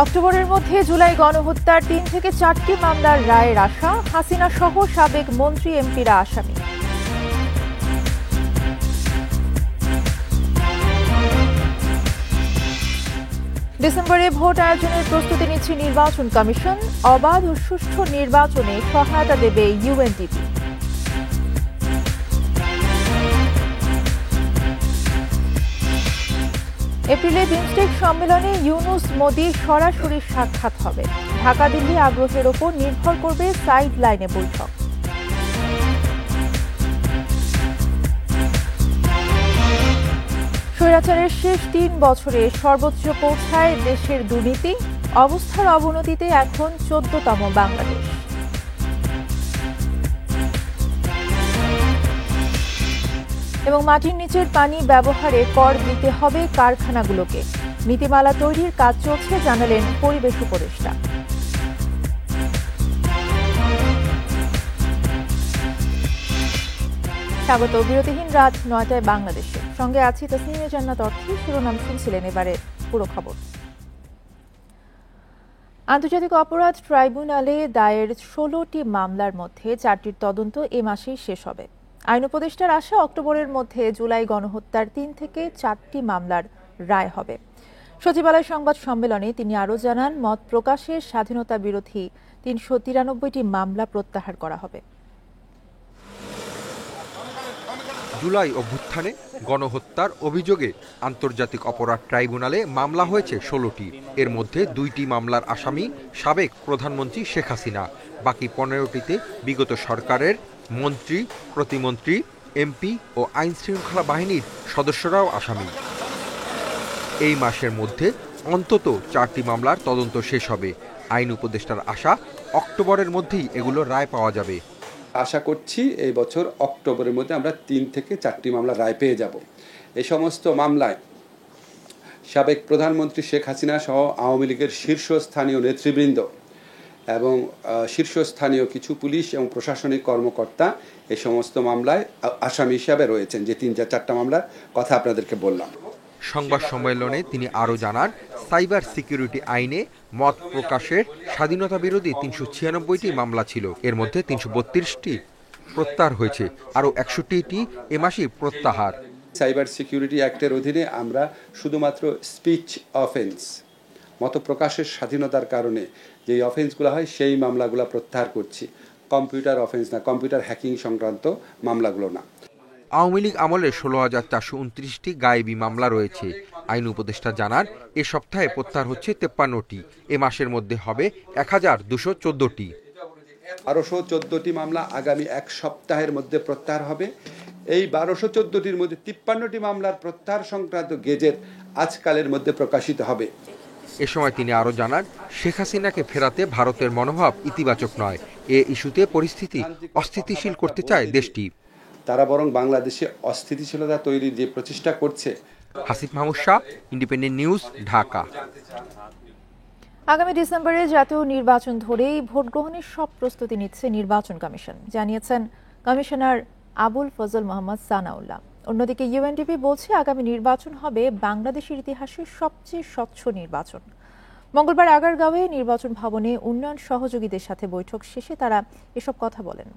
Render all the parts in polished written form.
অক্টোবরের মধ্যে জুলাই গণহত্যার ৩ থেকে ৪টি মামলার রায়ের আশা, হাসিনা সহ সাবেক মন্ত্রী এমপিরা আসামি। ডিসেম্বরে ভোট আয়োজনের প্রস্তুতি নিচ্ছে নির্বাচন কমিশন, অবাধ ও সুষ্ঠু নির্বাচনে সহায়তা দেবে ইউএনডিপি। এপ্রিলে বিমস্টেক সম্মেলনে ইউনূস মোদি সরাসরি সাক্ষাৎ হবে। ঢাকা দিল্লি আগ্রহের ওপর নির্ভর করবে সাইড লাইনে বৈঠক। স্বৈরাচারের শেষ ৩ বছরে সর্বোচ্চ পৌঁছায় দেশের দুর্নীতি, অবস্থার অবনতিতে এখন ১৪তম বাংলাদেশ। এবং মাটির নিচের পানি ব্যবহারে কর দিতে হবে কারখানাগুলোকে। নীতিমালা তৈরির কাজ চলছে, জানালেন পরিবেশ উপদেষ্টা। স্বাগত বিরতিহীন রাত ৯টায় বাংলাদেশে, সঙ্গে আছি তাসনিমা জান্নাত অর্থী। শিরোনাম শুনছিলেন, এবারে পুরো খবর। আন্তর্জাতিক অপরাধ ট্রাইব্যুনালে দায়ের ১৬টি মামলার মধ্যে ৪টির তদন্ত এ মাসেই শেষ হবে। আইন উপদেষ্টার আশা, অক্টোবরের মধ্যে জুলাই গণহত্যার ৩ থেকে ৪টি মামলার রায় হবে। সচিবালয় সংবাদ সম্মেলনে তিনি আরও জানান, মত প্রকাশের স্বাধীনতা বিরোধী ৩৯৩টি মামলা প্রত্যাহার করা হবে। জুলাই অভ্যুত্থানে গণহত্যার অভিযোগে আন্তর্জাতিক অপরাধ ট্রাইব্যুনালে মামলা হয়েছে ১৬টি। এর মধ্যে ২টি মামলার আসামি সাবেক প্রধানমন্ত্রী শেখ হাসিনা। বাকি ১৫টিতে বিগত সরকারের মন্ত্রী, প্রতিমন্ত্রী, এমপি ও আইন শৃঙ্খলা বাহিনীর সদস্যরাও আসামি। এই মাসের মধ্যে অন্তত ৪টি মামলার তদন্ত শেষ হবে। আইন উপদেষ্টার আশা, অক্টোবরের মধ্যেই এগুলোর রায় পাওয়া যাবে। আশা করছি এই বছর অক্টোবরের মধ্যে আমরা ৩ থেকে 4টি মামলা রায় পেয়ে যাব। এই সমস্ত মামলায় সাবেক প্রধানমন্ত্রী শেখ হাসিনা সহ আওয়ামী লীগের শীর্ষস্থানীয় নেতৃবৃন্দ এবং শীর্ষস্থানীয় কিছু পুলিশ এবং প্রশাসনিক কর্মকর্তা এই সমস্ত মামলায় আসামি হিসাবে রয়েছেন, যে ৩-৪টা মামলার কথা আপনাদেরকে বললাম। সংবাদ সম্মেলনে তিনি আরও জানান, সাইবার সিকিউরিটি আইনে মত প্রকাশের স্বাধীনতা বিরোধী ৩৯৬টি মামলা ছিল। এর মধ্যে ৩৩২টি প্রত্যাহার হয়েছে, আরও ৬১টি এ মাসেই প্রত্যাহার। সাইবার সিকিউরিটি অ্যাক্টের অধীনে আমরা শুধুমাত্র স্পিচ অফেন্স, মত প্রকাশের স্বাধীনতার কারণে যেই অফেন্সগুলো হয় সেই মামলাগুলো প্রত্যাহার করছি। কম্পিউটার অফেন্স না, কম্পিউটার হ্যাকিং সংক্রান্ত মামলাগুলো না। আওয়ামী লীগ আমলে ১৬,৪২৯টি গায়েবী মামলা রয়েছে। আইন উপদেষ্টা জানান, এ সপ্তাহে প্রত্যাহার হচ্ছে ৫৩টি। এ মাসের মধ্যে হবে ১,২১৪টি। ১২১৪টি মামলা আগামী এক সপ্তাহের মধ্যে প্রত্যাহার হবে। এই ১২১৪টির মধ্যে ৫৩টি মামলার প্রত্যাহার সংক্রান্ত গেজেট আজকালের মধ্যে প্রকাশিত হবে। এ সময় তিনি আরও জানান, শেখ হাসিনাকে ফেরাতে ভারতের মনোভাব ইতিবাচক নয়। এ ইস্যুতে পরিস্থিতি অস্থিতিশীল করতে চায় দেশটি। তারা বরং বাংলাদেশে অস্থিতিশীলতা তৈরির যে প্রচেষ্টা করছে। Hasif Mahmud Shah, independent news, Dhaka. আগামী ডিসেম্বরে জাতীয় নির্বাচন ধরেই ভোট গ্রহণের সব প্রস্তুতি নিচ্ছে নির্বাচন কমিশন, জানিয়েছেন কমিশনার আবুল ফজল মোহাম্মদ সানাউল্লাহ। অন্যদিকে ইউএনডিপি বলছে, আগামী নির্বাচন হবে বাংলাদেশের ইতিহাসে সবচেয়ে স্বচ্ছ নির্বাচন। মঙ্গলবার আগারগাঁওয়ে নির্বাচন ভবনে উন্নয়ন সহযোগীদের সাথে বৈঠক শেষে তারা এসব কথা বলেন।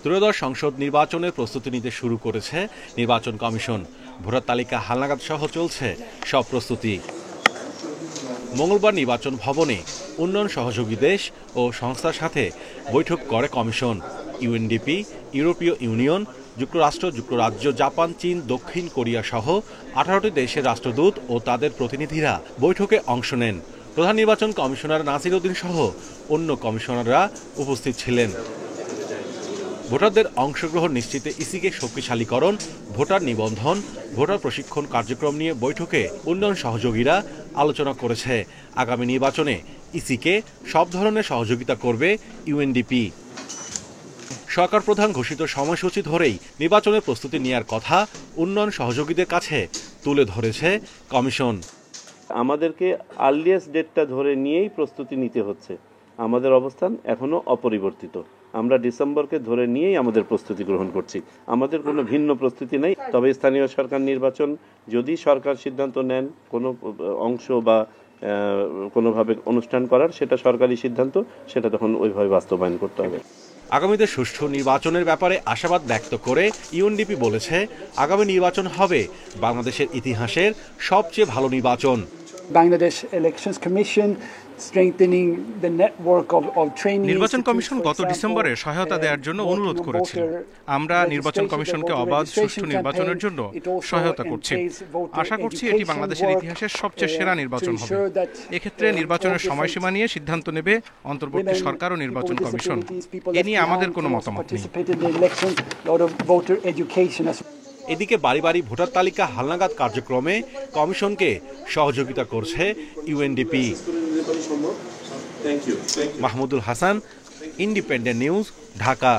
ত্রয়োদশ সংসদ নির্বাচনের প্রস্তুতি নিতে শুরু করেছে নির্বাচন কমিশন। ভোটার তালিকা হালনাগাদ সহ চলছে সব প্রস্তুতি। মঙ্গলবার নির্বাচন ভবনে উন্নয়ন সহযোগী দেশ ও সংস্থার সাথে বৈঠক করে কমিশন। ইউএনডিপি, ইউরোপীয় ইউনিয়ন, যুক্তরাষ্ট্র, যুক্তরাজ্য, জাপান, চীন, দক্ষিণ কোরিয়া সহ 18টি দেশের রাষ্ট্রদূত ও তাদের প্রতিনিধিরা বৈঠকে অংশ নেন। প্রধান নির্বাচন কমিশনার নাসির উদ্দিন সহ অন্য কমিশনাররা উপস্থিত ছিলেন। ভোটারদের অংশগ্রহণ নিশ্চিতে ইসিকে শক্তিশালীকরণ, ভোটার নিবন্ধন, ভোটার প্রশিক্ষণ কার্যক্রম নিয়ে বৈঠকে উন্নয়ন সহযোগীরা আলোচনা করেছে। আগামী নির্বাচনে ইসিকে সব ধরনের সহযোগিতা করবে ইউএনডিপি। সরকার প্রধান ঘোষিত সময়সূচি ধরেই নির্বাচনের প্রস্তুতি নেওয়ার কথা উন্নয়ন সহযোগীদের কাছে তুলে ধরেছে কমিশন। আমাদেরকে আর্লিয়েস্ট ডেটটা ধরে নিয়েই প্রস্তুতি নিতে হচ্ছে। আমাদের অবস্থান এখনো অপরিবর্তিত। আমরা ডিসেম্বরকে ধরে নিয়েই আমাদের প্রস্তুতি গ্রহণ করছি, আমাদের কোনো ভিন্ন প্রস্তুতি নেই। তবে স্থানীয় সরকার নির্বাচন যদি সরকার সিদ্ধান্ত নেন কোনো অংশ বা কোনোভাবে অনুষ্ঠান করার, সেটা সরকারি সিদ্ধান্ত, সেটা তখন ওইভাবে বাস্তবায়ন করতে হবে। আগামীতে সুষ্ঠু নির্বাচনের ব্যাপারে আশাবাদ ব্যক্ত করে ইউএনডিপি বলেছে, আগামী নির্বাচন হবে বাংলাদেশের ইতিহাসের সবচেয়ে ভালো নির্বাচন। Bangladesh Elections Commission strengthening the network of training. নির্বাচন কমিশন গত ডিসেম্বরে সহায়তা দেওয়ার জন্য অনুরোধ করেছিল। আমরা নির্বাচন কমিশনকে অবাধ সুষ্ঠু নির্বাচনের জন্য সহায়তা করছি। আশা করছি এটি বাংলাদেশের ইতিহাসের সবচেয়ে সেরা নির্বাচন হবে। এক্ষেত্রে নির্বাচনের সময়সীমা নিয়ে সিদ্ধান্ত নেবে অন্তর্বর্তী সরকার ও নির্বাচন কমিশন। এ নিয়ে আমাদের কোনো মতামত নেই। এদিকে বাড়ি বাড়ি ভোটার তালিকা হালনাগাদ কার্যক্রমে কমিশনকে সহযোগিতা করছে UNDP. Mahmudul Hasan, independent news, Dhaka.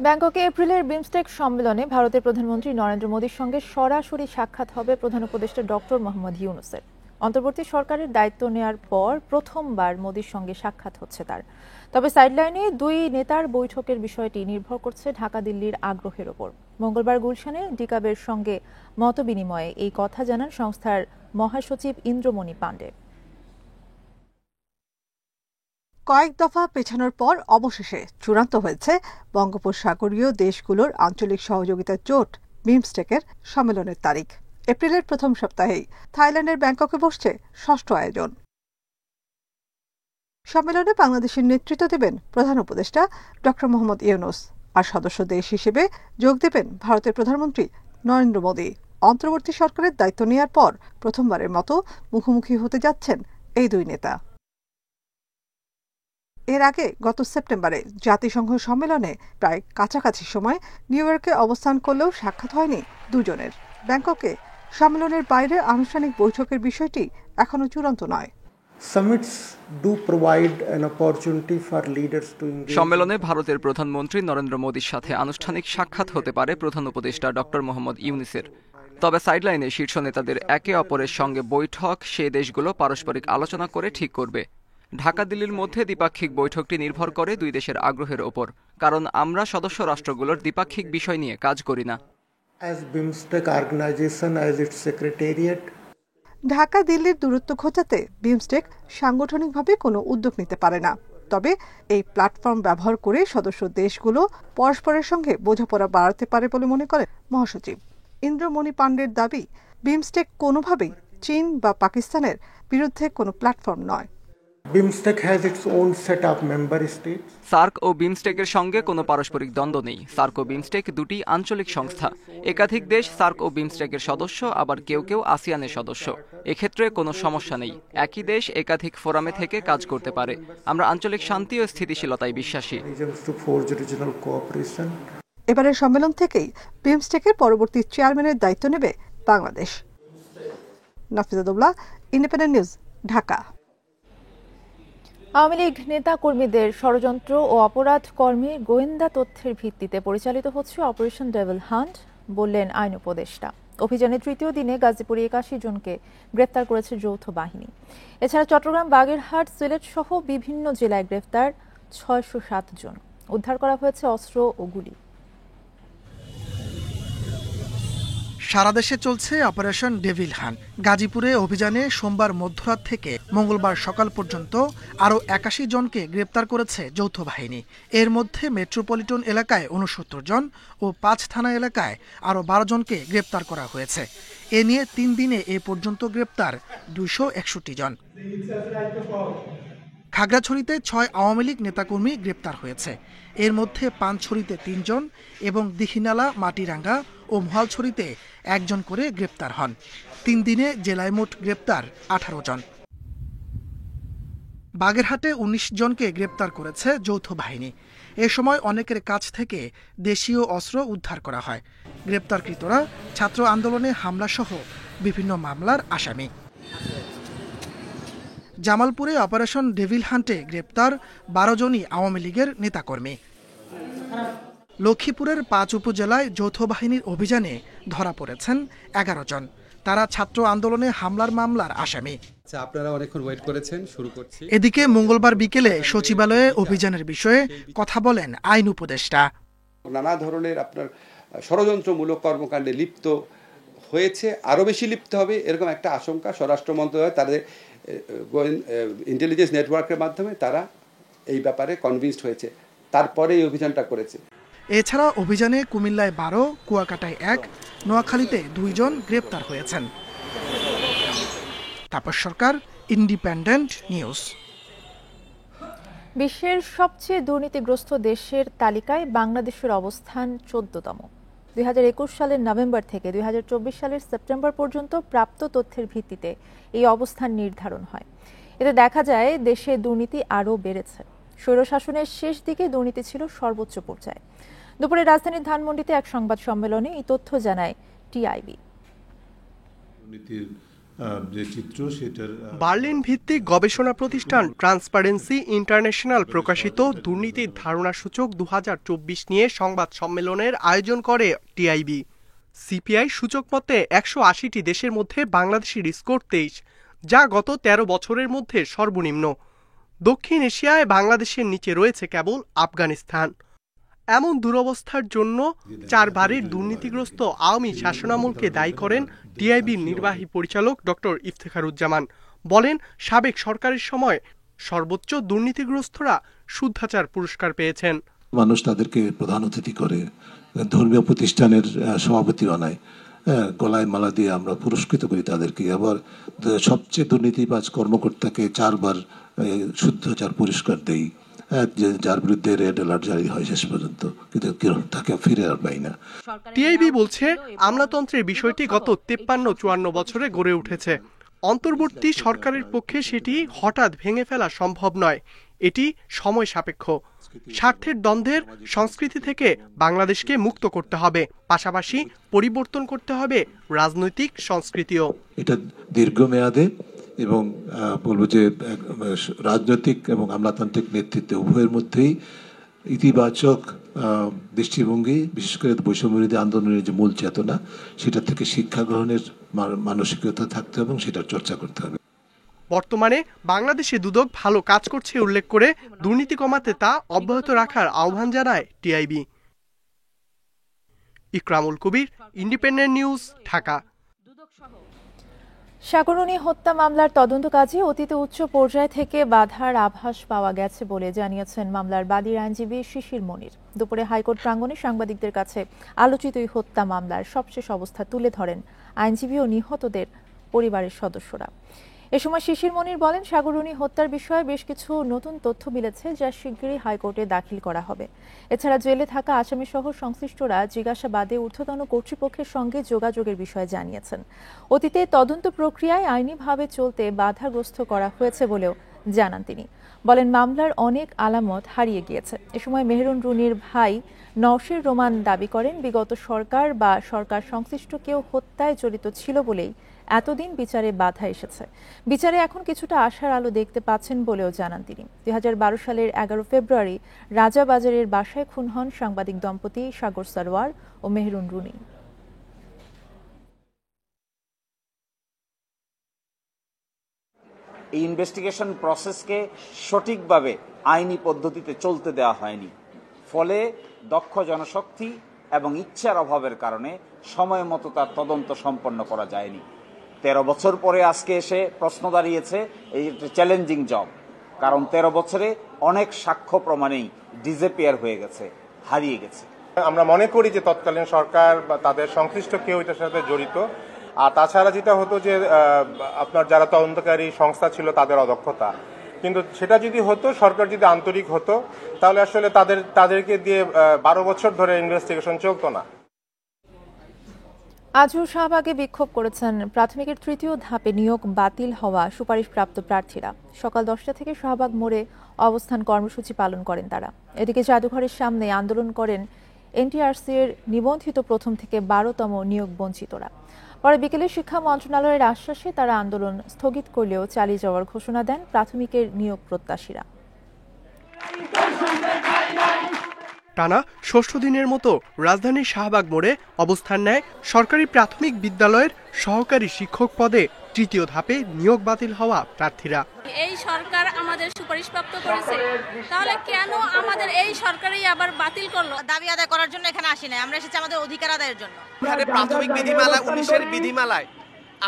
ব্যাংককে এপ্রিলের বিমস্টেক সম্মেলনে ভারতের প্রধানমন্ত্রী নরেন্দ্র মোদীর সঙ্গে সরাসরি সাক্ষাৎ হবে প্রধান উপদেষ্টা ডক্টর মোহাম্মদ ইউনূসের। অন্তর্বর্তী সরকারের দায়িত্ব নেয়ার পর প্রথমবার মোদীর সঙ্গে সাক্ষাৎ হচ্ছে তার। তবে সাইডলাইনে দুই নেতার বৈঠকের বিষয়টি নির্ভর করছে ঢাকা দিল্লির আগ্রহের ওপর। মঙ্গলবার গুলশানে ডিকাবের সঙ্গে মতবিনিময়ে এই কথা জানান সংস্থার মহাসচিব ইন্দ্রমণি পাণ্ডে। কয়েক দফা পেছানোর পর অবশেষে চূড়ান্ত হয়েছে বঙ্গোপসাগরীয় দেশগুলোর আঞ্চলিক সহযোগিতার জোট বিমস্টেকের সম্মেলনের তারিখ। এপ্রিলের প্রথম সপ্তাহেই থাইল্যান্ডের ব্যাংককে বসছে ষষ্ঠ আয়োজন। সম্মেলনে বাংলাদেশের নেতৃত্ব দেবেন প্রধান উপদেষ্টা ডক্টর মোহাম্মদ ইউনূস, আর সদস্য দেশ হিসেবে যোগ দেবেন ভারতের প্রধানমন্ত্রী নরেন্দ্র মোদী। অন্তর্বর্তী সরকারের দায়িত্ব নেওয়ার পর প্রথমবারের মতো মুখোমুখি হতে যাচ্ছেন এই দুই নেতা। এর আগে গত সেপ্টেম্বরে জাতিসংঘ সম্মেলনে প্রায় কাছাকাছি সময় নিউ ইয়র্কে অবস্থান করলেও সাক্ষাৎ হয়নি দুজনের। ব্যাংককে সম্মেলনের বাইরে আনুষ্ঠানিক বৈঠকের বিষয়টি এখনো চূড়ান্ত নয়। সম্মেলনে ভারতের প্রধানমন্ত্রী নরেন্দ্র মোদীর সাথে আনুষ্ঠানিক সাক্ষাৎ হতে পারে প্রধান উপদেষ্টা ডক্টর মোহাম্মদ ইউনূসের। তবে সাইডলাইনে শীর্ষ নেতাদের একে অপরের সঙ্গে বৈঠক সে দেশগুলো পারস্পরিক আলোচনা করে ঠিক করবে। ঢাকা দিল্লির মধ্যে দ্বিপাক্ষিক বৈঠকটি নির্ভর করে দুই দেশের আগ্রহের ওপর, কারণ আমরা সদস্য রাষ্ট্রগুলোর দ্বিপাক্ষিক বিষয় নিয়ে কাজ করি না। ঢাকা দিল্লির দূরত্ব ঘোচাতে বিমস্টেক সাংগঠনিকভাবে কোনো উদ্যোগ নিতে পারে না। তবে এই প্ল্যাটফর্ম ব্যবহার করে সদস্য দেশগুলো পরস্পরের সঙ্গে বোঝাপড়া বাড়াতে পারে বলে মনে করেন মহাসচিব ইন্দ্রমণি পাণ্ডের দাবি, বিমস্টেক কোনোভাবেই চীন বা পাকিস্তানের বিরুদ্ধে কোনো প্ল্যাটফর্ম নয়। সার্ক ও বিমস্টেকের সঙ্গে কোনো পারস্পরিক দ্বন্দ্ব নেই। সার্ক ও বিমস্টেক দুটি আঞ্চলিক সংস্থা। একাধিক দেশ সার্ক ও বিমস্টেকের সদস্য, আবার কেউ কেউ আসিয়ানের সদস্য। এক্ষেত্রে কোনো সমস্যা নেই। একই দেশ একাধিক ফোরামে থেকে কাজ করতে পারে। আমরা আঞ্চলিক শান্তি ও স্থিতিশীলতায় বিশ্বাসী। এবারের সম্মেলন থেকেই বিমস্টেকের পরবর্তী চেয়ারম্যানের দায়িত্ব নেবে বাংলাদেশ। Nafizatullah, independent news, Dhaka. আওয়ামী লীগ নেতা কর্মীদের ষড়যন্ত্র ও অপরাধ কর্মে গোয়েন্দা তথ্যের ভিত্তিতে পরিচালিত হচ্ছে অপারেশন ডেভিল হান্ট, বললেন আইন উপদেষ্টা। অভিযানের তৃতীয় দিনে গাজীপুরে 81 জনকে গ্রেফতার করেছে যৌথ বাহিনী। এছাড়া চট্টগ্রাম, বাগেরহাট, সিলেট সহ বিভিন্ন জেলায় গ্রেফতার 607 জন। উদ্ধার করা হয়েছে অস্ত্র ও গুলি। সারা দেশে চলছে অপারেশন ডেভিল হান্ট। গাজীপুরে অভিযানে সোমবার মধ্যরাত থেকে মঙ্গলবার সকাল পর্যন্ত আরও 81 জনকে গ্রেপ্তার করেছে যৌথ বাহিনী। এর মধ্যে মেট্রোপলিটন এলাকায় 69 জন ও 5 থানা এলাকায় আরও 12 জনকে গ্রেপ্তার করা হয়েছে। এ নিয়ে 3 দিনে এ পর্যন্ত গ্রেপ্তার 261 জন। খাগড়াছড়িতে 6 আওয়ামী লীগ নেতাকর্মী গ্রেপ্তার হয়েছে। এর মধ্যে পানছড়িতে 3 জন এবং দীঘিনালা, মাটিরাঙ্গা ও মহালছড়িতে 1 জন করে গ্রেপ্তার হন। 3 দিনে জেলায় মোট গ্রেপ্তার 18 জন। বাগেরহাটে 19 জনকে গ্রেপ্তার করেছে যৌথ বাহিনী। এ সময় অনেকের কাছ থেকে দেশীয় অস্ত্র উদ্ধার করা হয়। গ্রেপ্তারকৃতরা ছাত্র আন্দোলনে হামলাসহ বিভিন্ন মামলার আসামি। জামালপুরে অপারেশন ডেভিল হান্টে গ্রেপ্তার 12 জনই আওয়ামী লীগের নেতাকর্মী। লক্ষ্মীপুরের 5 উপজেলায় যৌথ বাহিনীর অভিযানে ধরা পড়েছেন 11 জন। তারা ছাত্র আন্দোলনে হামলার মামলার আসামি। আপনারা অনেকক্ষণ ওয়েট করেছেন, শুরু করছি। এদিকে মঙ্গলবার বিকেলে সচিবালয়ে অভিযানের বিষয়ে কথা বলেন আইন উপদেষ্টা। নানা ধরনের আপনার ষড়যন্ত্রমূলক কর্মকাণ্ডে লিপ্ত হয়েছে, আরও বেশি লিপ্ত হবে এরকম একটা আশঙ্কা স্বরাষ্ট্র মন্ত্রণালয় তাদের ইন্টেলিজেন্স নেটওয়ার্কের মাধ্যমে তারা এই ব্যাপারে কনভিন্সড হয়েছে, তারপরে এই অভিযানটা করেছে। এছাড়া অভিযানে কুমিল্লায় 12, কুয়াকাটায় 1, নোয়াখালীতে 2 জন গ্রেপ্তার হয়েছেন। তাপস সরকার, ইন্ডিপেন্ডেন্ট নিউজ। বিশ্বের সবচেয়ে দুর্নীতিগ্রস্ত দেশের তালিকায় বাংলাদেশের অবস্থান 14তম। 2021 সালের নভেম্বর থেকে 2024 সালের সেপ্টেম্বর পর্যন্ত প্রাপ্ত তথ্যের ভিত্তিতে এই অবস্থান নির্ধারণ হয়। এতে দেখা যায় দেশে দুর্নীতি আরও বেড়েছে। স্বৈরশাসনের শেষ দিকে দুর্নীতি ছিল সর্বোচ্চ পর্যায়ে। দুপুরে রাজধানীর ধানমন্ডিতে এক সংবাদ সম্মেলনে এই তথ্য জানায় টিআইবি। বার্লিন ভিত্তিক গবেষণা প্রতিষ্ঠান ট্রান্সপারেন্সি ইন্টারন্যাশনাল প্রকাশিত দুর্নীতির ধারণা সূচক 2024 নিয়ে সংবাদ সম্মেলনের আয়োজন করে টিআইবি। সিপিআই সূচক মতে 180টি দেশের মধ্যে বাংলাদেশের স্কোর 23, যা গত 13 বছরের মধ্যে সর্বনিম্ন। দক্ষিণ এশিয়ায় বাংলাদেশের নিচে রয়েছে কেবল আফগানিস্তান। এমন দুরবস্থার জন্য 4 বারের দুর্নীতিগ্রস্ত আওয়ামী শাসনামলকে দায়ী করেন টিআইবির নির্বাহী পরিচালক ডক্টর ইফতেখারুজ্জামান। বলেন, সাবেক সরকারের সময় সর্বোচ্চ দুর্নীতিগ্রস্তরা শুদ্ধাচার পুরস্কার পেয়েছেন। মানুষ তাদেরকে প্রধান অতিথি করে, ধর্মীয় প্রতিষ্ঠানের সভাপতি বানায়, গলায় মালা দিয়ে আমরা পুরস্কৃত করি তাদেরকে। আবার সবচেয়ে দুর্নীতিবাজ কর্মকর্তাকে 4 বার শুদ্ধাচার পুরস্কার দেই, যার বিরুদ্ধে রেড অ্যালার্ট জারি হয় শেষ পর্যন্ত, কিন্তু তাকে ফিরে আর পাই না। টিআইবি বলছে, আমলাতন্ত্রের বিষয়টি গত 53-54 বছরে গড়ে উঠেছে। অন্তর্বর্তী সরকারের পক্ষে সেটি হঠাৎ ভেঙে ফেলা সম্ভব নয়। এটি সময় সাপেক্ষ। স্বার্থের দ্বন্দ্বের সংস্কৃতি থেকে বাংলাদেশকে মুক্ত করতে হবে, পাশাপাশি পরিবর্তন করতে হবে রাজনৈতিক সংস্কৃতিও। এটা দীর্ঘমেয়াদে এবং বলবো যে রাজনৈতিক এবং আমলাতান্ত্রিক নেতৃত্বে উভয়ের মধ্যেই ইতিবাচক দৃষ্টিভঙ্গি, বিশেষ করে বৈষম্যবিরোধী আন্দোলনের যে মূল চেতনা, সেটা থেকে শিক্ষা গ্রহণের মানসিকতা থাকতে হবে এবং সেটার চর্চা করতে হবে। বর্তমানে বাংলাদেশে দুদক ভালো কাজ করছে উল্লেখ করে দুর্নীতি কমাতে তা অব্যাহত রাখার আহ্বান জানায় টিআইবি। ইকরামুল কবির, ইন্ডিপেন্ডেন্ট নিউজ, ঢাকা। সাগরনী হত্যা মামলার তদন্ত কাজে অতীতে উচ্চ পর্যায় থেকে বাধার আভাস পাওয়া গেছে বলে জানিয়েছেন মামলার বাদীর আইনজীবী শিশির মনির। দুপুরে হাইকোর্ট প্রাঙ্গণে সাংবাদিকদের কাছে আলোচিত এই হত্যা মামলার সবশেষ অবস্থা তুলে ধরেন আইনজীবী ও নিহতদের পরিবারের সদস্যরা। এ সময় শিশির মনির বলেন, সাগরনী হত্যার বিষয়ে বেশ কিছু নতুন তথ্য মিলেছে, যা শিগগিরই হাইকোর্টে দাখিল করা হবে। এছাড়া জেলে থাকা আসামি সহ সংশ্লিষ্টরা জিজ্ঞাসাবাদে ঊর্ধ্বতন কর্তৃপক্ষের সঙ্গে যোগাযোগের বিষয়ে জানিয়েছেন। অতীতে তদন্ত প্রক্রিয়ায় আইনিভাবে চলতে বাধাগ্রস্ত করা হয়েছে বলেও জানান তিনি। বলেন, মামলার অনেক আলামত হারিয়ে গিয়েছে। এ সময় মেহেরুন রুনির ভাই নওশীর রোমান দাবি করেন, বিগত সরকার বা সরকার সংশ্লিষ্ট কেউ হত্যায় জড়িত ছিল বলেই এতদিন বিচারে বাধা এসেছে। বিচারে এখন কিছুটা আশার আলো দেখতে পাচ্ছেন বলেও জানান তিনি। 2012 সালের 11 ফেব্রুয়ারি রাজাবাজারের বাসায় খুন হন সাংবাদিক দম্পতি সাগর সরওয়ার ও মেহেরুন রুনি। এই ইনভেস্টিগেশন প্রসেসকে সঠিকভাবে আইনি পদ্ধতিতে চলতে দেওয়া হয়নি, ফলে দক্ষ জনশক্তি এবং ইচ্ছার অভাবের কারণে সময় মতো তার তদন্ত সম্পন্ন করা যায়নি। 13 বছর পরে আজকে এসে প্রশ্ন দাঁড়িয়েছে, এই একটা চ্যালেঞ্জিং জব, কারণ 13 বছরে অনেক সাক্ষ্য প্রমাণেই ডিসঅ্যাপিয়ার হয়ে গেছে, হারিয়ে গেছে। আমরা মনে করি যে তৎকালীন সরকার বা তাদের সংশ্লিষ্ট কেউ এটার সাথে জড়িত। আর তাছাড়া যেটা হতো যে আপনার যারা তদন্তকারী সংস্থা ছিল তাদের অদক্ষতা, কিন্তু সেটা যদি হতো, সরকার যদি আন্তরিক হতো, তাহলে আসলে তাদেরকে দিয়ে 12 বছর ধরে ইনভেস্টিগেশন চলতো না। আজও শাহবাগে বিক্ষোভ করেছেন প্রাথমিকের 3য় ধাপে নিয়োগ বাতিল হওয়া সুপারিশপ্রাপ্ত প্রার্থীরা। সকাল 10টা থেকে শাহবাগ মোড়ে অবস্থান কর্মসূচি পালন করেন তারা। এদিকে জাদুঘরের সামনে আন্দোলন করেন এনটিআরসি এর নিবন্ধিত 1ম থেকে 12তম নিয়োগ বঞ্চিতরা। পরে বিকেলে শিক্ষা মন্ত্রণালয়ের আশ্বাসে তারা আন্দোলন স্থগিত করলেও চালিয়ে যাওয়ার ঘোষণা দেন প্রাথমিকের নিয়োগ প্রত্যাশীরা। টানা ৬ষ্ঠ দিনের মতো রাজধানীর শাহবাগ মোড়ে অবস্থান নেয় সরকারি প্রাথমিক বিদ্যালয়ের সহকারী শিক্ষক পদে তৃতীয় ধাপে নিয়োগ বাতিল হওয়া প্রার্থীরা। এই সরকার আমাদের সুপারিশপ্রাপ্ত করেছে, তাহলে কেন আমাদের এই সরকারই আবার বাতিল করলো? দাবি আদায় করার জন্য এখানে আসি নাই, আমরা এসেছি আমাদের অধিকার আদায়ের জন্য। এখানে প্রাথমিক বিধিমালা 19-এর বিধিমালায়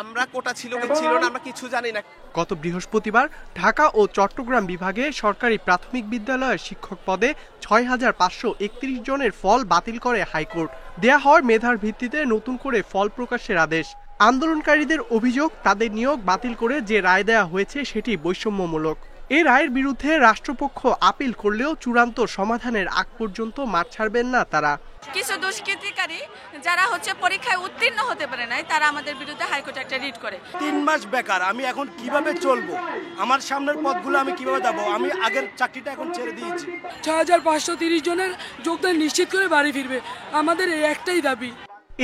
আমরা কোটা ছিল কি ছিল না আমরা কিছু জানি না। গত বৃহস্পতিবার ঢাকা ও চট্টগ্রাম বিভাগে সরকারি প্রাথমিক বিদ্যালয়ের শিক্ষক পদে ৬,৫৩১ জনের ফল বাতিল করে হাইকোর্ট। দেয়া হয় মেধার ভিত্তিতে নতুন করে ফল প্রকাশের আদেশ। আন্দোলনকারীদের অভিযোগ, তাদের নিয়োগ বাতিল করে যে রায় দেয়া হয়েছে সেটি বৈষম্যমূলক। এই রায়ের বিরুদ্ধে রাষ্ট্রপক্ষ আপিল করলেও চূড়ান্ত সমাধানের আগ পর্যন্ত মাঠ ছাড়বেন না তারা। কিছু দুষ্কৃতিকারী যারা পরীক্ষায় উত্তীর্ণ হতে পারে নাই, তারা আমাদের বিরুদ্ধে হাইকোর্টে একটা রিট করে। ৩ মাস বেকার, আমি এখন কিভাবে চলবো? আমার সামনের পথগুলো আমি কিভাবে যাবো? আমি আগের চাকরিটা এখন ছেড়ে দিয়েছি। ৬,৫৩০ জনের যোগদান নিশ্চিত করে বাড়ি ফিরবে, আমাদের এই একটাই দাবি।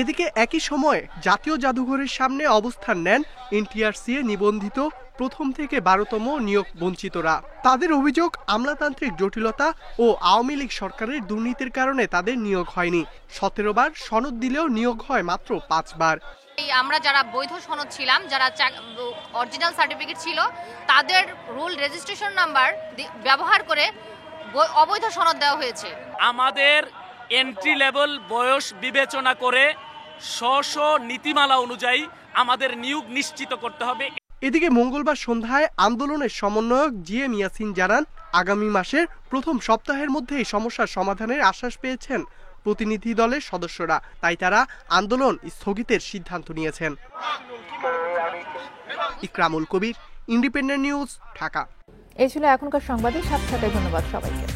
এদিকে একই সময়ে জাতীয় জাদুঘরের সামনে অবস্থান নেন এনটিআরসি নিবন্ধিত প্রথম থেকে 12তম নিয়োগ বঞ্চিতরা। তাদের অভিযোগ, আমলাতান্ত্রিক জটিলতা ও আওয়ামী লীগ সরকারের দুর্নীতির কারণে তাদের নিয়োগ হয়নি। 17 বার সনদ দিলেও নিয়োগ হয় মাত্র 5 বার। আমরা যারা বৈধ সনদ ছিলাম, যারা অরিজিনাল সার্টিফিকেট ছিল, তাদের রুল রেজিস্ট্রেশন নাম্বার ব্যবহার করে অবৈধ সনদ দেওয়া হয়েছে। আমাদের এন্ট্রি লেভেল বয়স বিবেচনা করে স্ব নীতিমালা অনুযায়ী আমাদের নিয়োগ নিশ্চিত করতে হবে। এদিকে মঙ্গলবার সন্ধ্যায় আন্দোলনের সমন্বয়ক জিএম ইয়াসিন জানান, আগামী মাসের প্রথম সপ্তাহের মধ্যে এই সমস্যার সমাধানের আশ্বাস পেয়েছেন প্রতিনিধি দলের সদস্যরা, তাই তারা আন্দোলন স্থগিতের সিদ্ধান্ত নিয়েছেন। ইকরামুল কবির, ইন্ডিপেন্ডেন্ট নিউজ, ঢাকা। এই ছিল এখনকার সংবাদে। সাথে ধন্যবাদ সবাইকে।